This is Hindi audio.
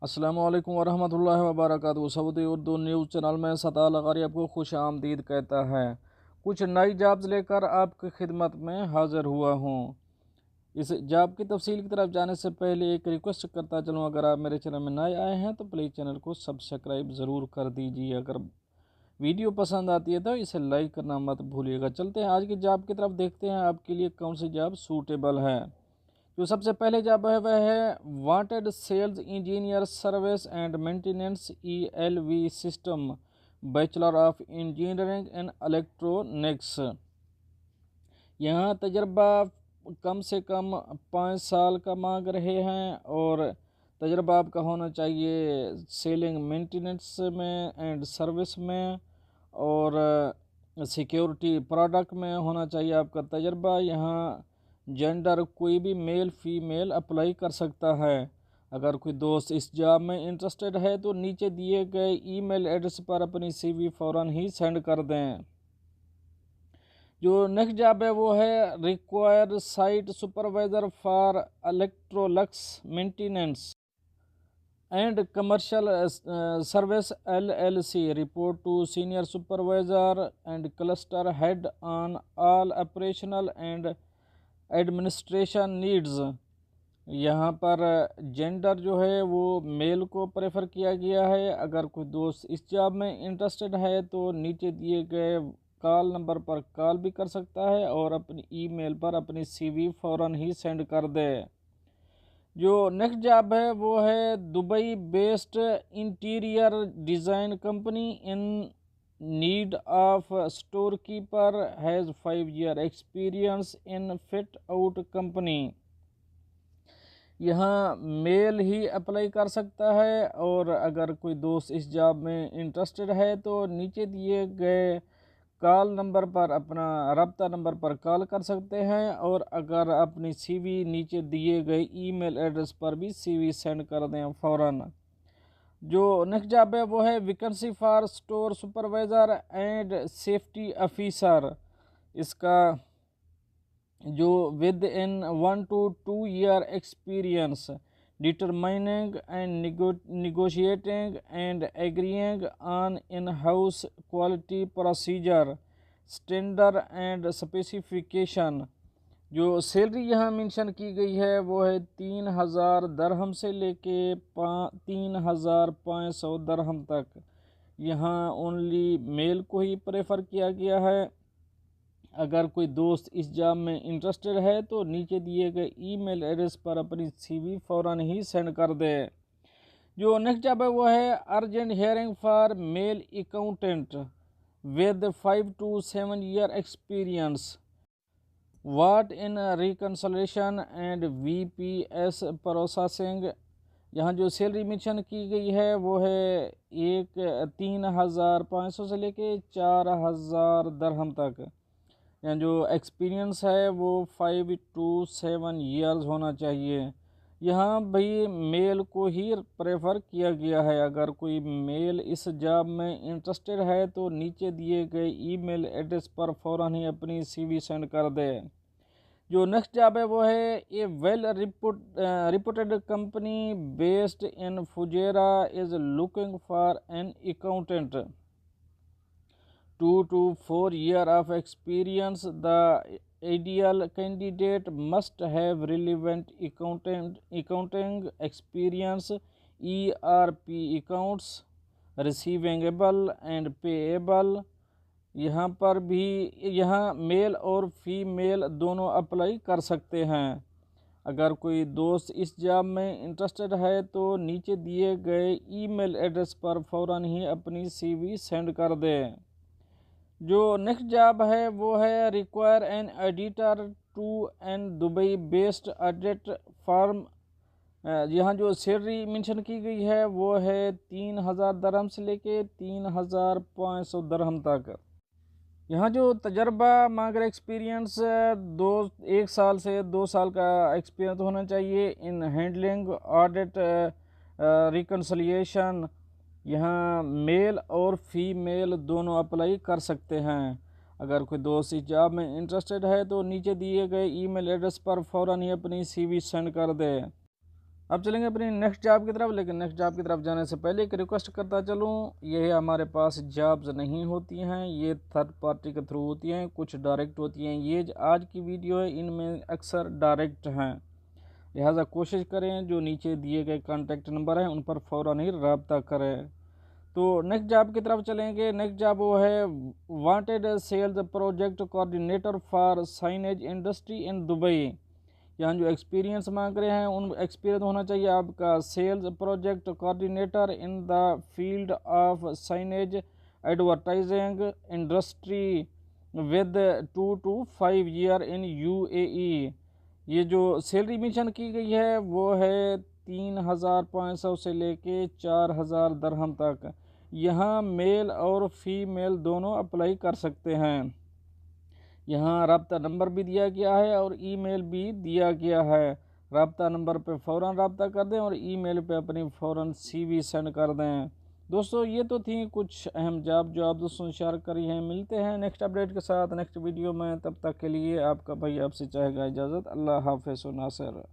अस्सलामु अलैकुम वरहमतुल्लाहि वबरकातुहू। सऊदी उर्दू न्यूज़ चैनल में सता लगारी आपको खुश आमदीद कहता है। कुछ नई जॉब्स लेकर आपकी खिदमत में हाज़िर हुआ हूँ। इस जॉब की तफसील की तरफ जाने से पहले एक रिक्वेस्ट करता चलूँ, अगर आप मेरे चैनल में नए आए हैं तो प्लीज़ चैनल को सब्सक्राइब ज़रूर कर दीजिए। अगर वीडियो पसंद आती है तो इसे लाइक करना मत भूलिएगा। चलते हैं आज की जॉब की तरफ, देखते हैं आपके लिए कौन सी जॉब सूटेबल है। जो सबसे पहले जॉब है वह है wanted sales engineer service and maintenance ELV system, bachelor of engineering in electronics. यहाँ तजर्बा कम से कम 5 साल का मांग रहे हैं और तजर्बा आपका होना चाहिए सेलिंग मेंटेनेंस में एंड सर्विस में और सिक्योरिटी प्रोडक्ट में होना चाहिए आपका तजर्बा। यहाँ जेंडर कोई भी मेल फीमेल अप्लाई कर सकता है। अगर कोई दोस्त इस जॉब में इंटरेस्टेड है तो नीचे दिए गए ईमेल एड्रेस पर अपनी CV फ़ौरन ही सेंड कर दें। जो नेक्स्ट जॉब है वो है required site supervisor for Electrolux maintenance and commercial service LLC, report to senior supervisor and cluster head on all operational and administration needs. यहाँ पर जेंडर जो है वो मेल को प्रेफर किया गया है। अगर कोई दोस्त इस जॉब में इंटरेस्टेड है तो नीचे दिए गए कॉल नंबर पर कॉल भी कर सकता है और अपनी ईमेल पर अपनी CV फ़ौरन ही सेंड कर दे। जो नेक्स्ट जॉब है वो है Dubai based interior design company in need of storekeeper has 5 year experience in fit out company. यहाँ मेल ही अप्लाई कर सकता है और अगर कोई दोस्त इस जॉब में इंटरेस्टेड है तो नीचे दिए गए कॉल नंबर पर अपना रब्ता नंबर पर कॉल कर सकते हैं और अगर अपनी CV नीचे दिए गए ईमेल एड्रेस पर भी CV सेंड कर दें फ़ौरन। जो नेक्स्ट जॉब है वो है vacancy for store supervisor and safety officer. इसका जो with in 1 to 2 year experience determining and negotiating and agreeing on in-house quality procedure standard and specification। जो सैलरी यहाँ मेंशन की गई है वो है 3,000 दरहम से लेके 3,500 दरहम तक। यहाँ ओनली मेल को ही प्रेफर किया गया है। अगर कोई दोस्त इस जॉब में इंटरेस्टेड है तो नीचे दिए गए ईमेल एड्रेस पर अपनी CV फ़ौरन ही सेंड कर दे। जो नेक्स्ट जॉब है वो है urgent hiring for male accountant with 5 to 7 year experience what in reconciliation and VPS processing. यहाँ जो सैलरी मेंशन की गई है वो है 3,500 से लेके 4,000 दरहम तक। यहाँ जो एक्सपीरियंस है वो 5 to 7 years होना चाहिए। यहाँ भाई मेल को ही प्रेफर किया गया है। अगर कोई मेल इस जॉब में इंटरेस्टेड है तो नीचे दिए गए ईमेल एड्रेस पर फ़ौरन ही अपनी CV सेंड कर दे। जो नेक्स्ट जॉब है वो है a well reported company based in Fujairah is looking for an accountant 2 to 4 year of experience। The ideal candidate must have relevant accounting experience, ERP accounts, receivable and payable। यहाँ पर भी यहाँ मेल और फीमेल दोनों अप्लाई कर सकते हैं। अगर कोई दोस्त इस जॉब में इंटरेस्टेड है तो नीचे दिए गए ईमेल एड्रेस पर फ़ौरन ही अपनी CV सेंड कर दें। जो नेक्स्ट जॉब है वो है require an editor to an Dubai based audit firm. यहाँ जो सैलरी मेंशन की गई है वो है 3,000 दरहम से लेके 3,500 दरहम तक। यहाँ जो तजर्बा मांग रहे एक्सपीरियंस 1 साल से 2 साल का एक्सपीरियंस होना चाहिए इन हैंडलिंग ऑडिट रिकन्सिलिएशन। यहाँ मेल और फीमेल दोनों अप्लाई कर सकते हैं। अगर कोई दोस्त इस जॉब में इंटरेस्टेड है तो नीचे दिए गए ईमेल एड्रेस पर फ़ौरन ही अपनी CV सेंड कर दे। अब चलेंगे अपनी नेक्स्ट जॉब की तरफ, लेकिन नेक्स्ट जॉब की तरफ जाने से पहले एक रिक्वेस्ट करता चलूँ, ये हमारे पास जॉब्स नहीं होती हैं, ये थर्ड पार्टी के थ्रू होती हैं, कुछ डायरेक्ट होती हैं। ये आज की वीडियो है, इनमें अक्सर डायरेक्ट हैं, लिहाजा कोशिश करें जो नीचे दिए गए कॉन्टैक्ट नंबर हैं उन पर फ़ौरन ही रब्ता करें। तो नेक्स्ट जॉब की तरफ चलेंगे। नेक्स्ट जॉब वो है wanted sales project coordinator for signage industry in Dubai. यहाँ जो एक्सपीरियंस मांग रहे हैं उन एक्सपीरियंस होना चाहिए आपका sales project coordinator in the field of signage advertising industry with 2 to 5 year in UAE। ये जो सैलरी मेंशन की गई है वो है 3,500 से लेके 4,000 दरहम तक। यहाँ मेल और फीमेल दोनों अप्लाई कर सकते हैं। यहाँ रब्ता नंबर भी दिया गया है और ईमेल भी दिया गया है। रब्ता नंबर पे फ़ौरन रब्ता कर दें और ईमेल पे अपनी फ़ौरन CV सेंड कर दें। दोस्तों ये तो थी कुछ अहम जॉब जो आप दोस्तों ने शेयर करी हैं। मिलते हैं नेक्स्ट अपडेट के साथ नेक्स्ट वीडियो में, तब तक के लिए आपका भाई आपसे चाहेगा इजाज़त। अल्लाह हाफ़िज़ नासिर।